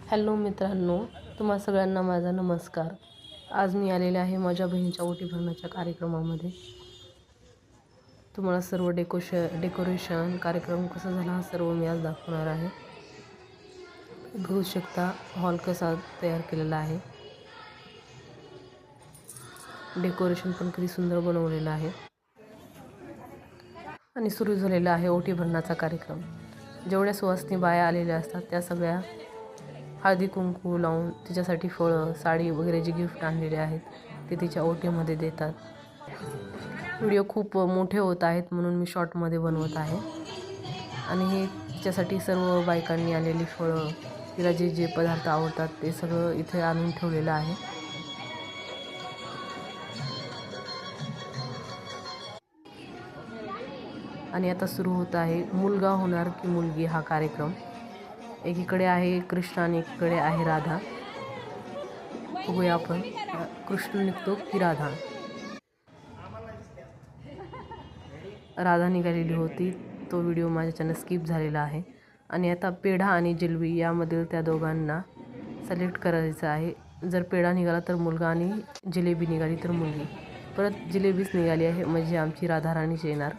Hello मित्रांनो, तुम्हा सगळ्यांना माझा नमस्कार. आज मी आलेले आहे माझ्या बहिणीच्या ओटी भरण्याच्या कार्यक्रमामध्ये. तुम्हाला सर्व डेकोरेशन कार्यक्रम कसा झाला हा सर्व मी आज दाखवणार आहे. बघू शकता हॉल कसा तयार केलेला आहे. डेकोरेशन पण किती सुंदर बनवलेलं आहे. आणि सुरू झालेला आहे ओटी भरण्याचा कार्यक्रम. जेवढ्या सुवासिनी बाया आलेल्या असतात त्या सगळ्या हळदी कुंकू लावून तिच्यासाठी फळं, साडी वगैरे जे गिफ्ट आणलेले आहेत ते तिच्या ओटीमध्ये देतात. व्हिडिओ खूप मोठे होत आहेत म्हणून मी शॉर्टमध्ये बनवत आहे. आणि हे तिच्यासाठी सर्व बायकांनी आणलेली फळं, तिला जे जे पदार्थ आवडतात ते सगळं इथे आणून ठेवलेलं आहे. आणि आता सुरू होत आहे मुलगा होणार की मुलगी हा कार्यक्रम. एकीकडे आहे कृष्ण आणि एकीकडे आहे राधा. बघूया आपण कृष्ण निघतो की राधा. राधा निघालेली होती, तो व्हिडिओ माझ्या चॅनल स्किप झालेला आहे. आणि आता पेढा आणि जिलेबी यामधील त्या दोघांना सिलेक्ट करायचं आहे. जर पेढा निघाला तर मुलगा आणि जिलेबी निघाली तर मुलगी. परत जिलेबीच निघाली आहे म्हणजे आमची राधाराणीच येणार.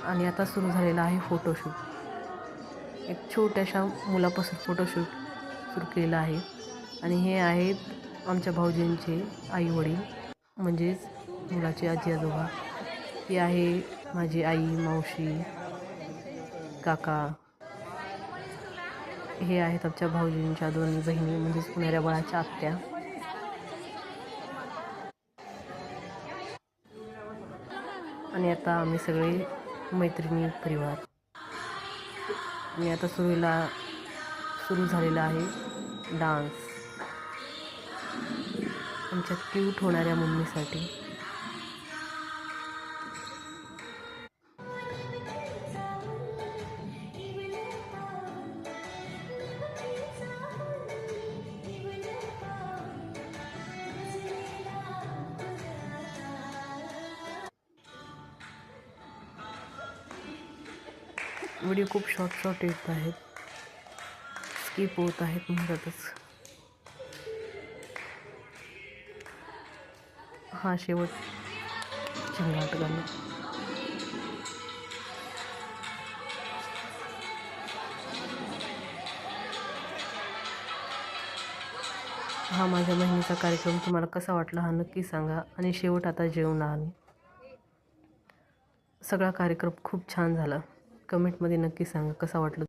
आणि आता सुरू झालेला आहे फोटोशूट. एक छोट्याशा मुलापासून फोटोशूट सुरू केलेला आहे. आणि हे आहेत आमच्या भाऊजींचे आई वडील, म्हणजेच मुलाचे आजी आजोबा. ही आहे माझी आई, मावशी, काका. हे आहेत आमच्या भाऊजींच्या दोन्ही बहिणी म्हणजेच होणाऱ्या बाळाच्या आत्या. आणि आता आम्ही सगळे मैत्रिणी परिवार. आणि आता सुरू झालेला आहे डान्स आमच्या क्यूट होणाऱ्या मम्मीसाठी. व्हिडिओ खूप शॉर्ट येत आहेत, स्किप होत आहेत म्हणतातच. हा शेवट झिंगाट गाणं. हा माझ्या बहिणीचा कार्यक्रम तुम्हाला कसा वाटला हा नक्की सांगा. आणि शेवट आता जेवणाने. सगळा कार्यक्रम खूप छान झाला. कमेंटमध्ये नक्की सांगा कसा वाटलं.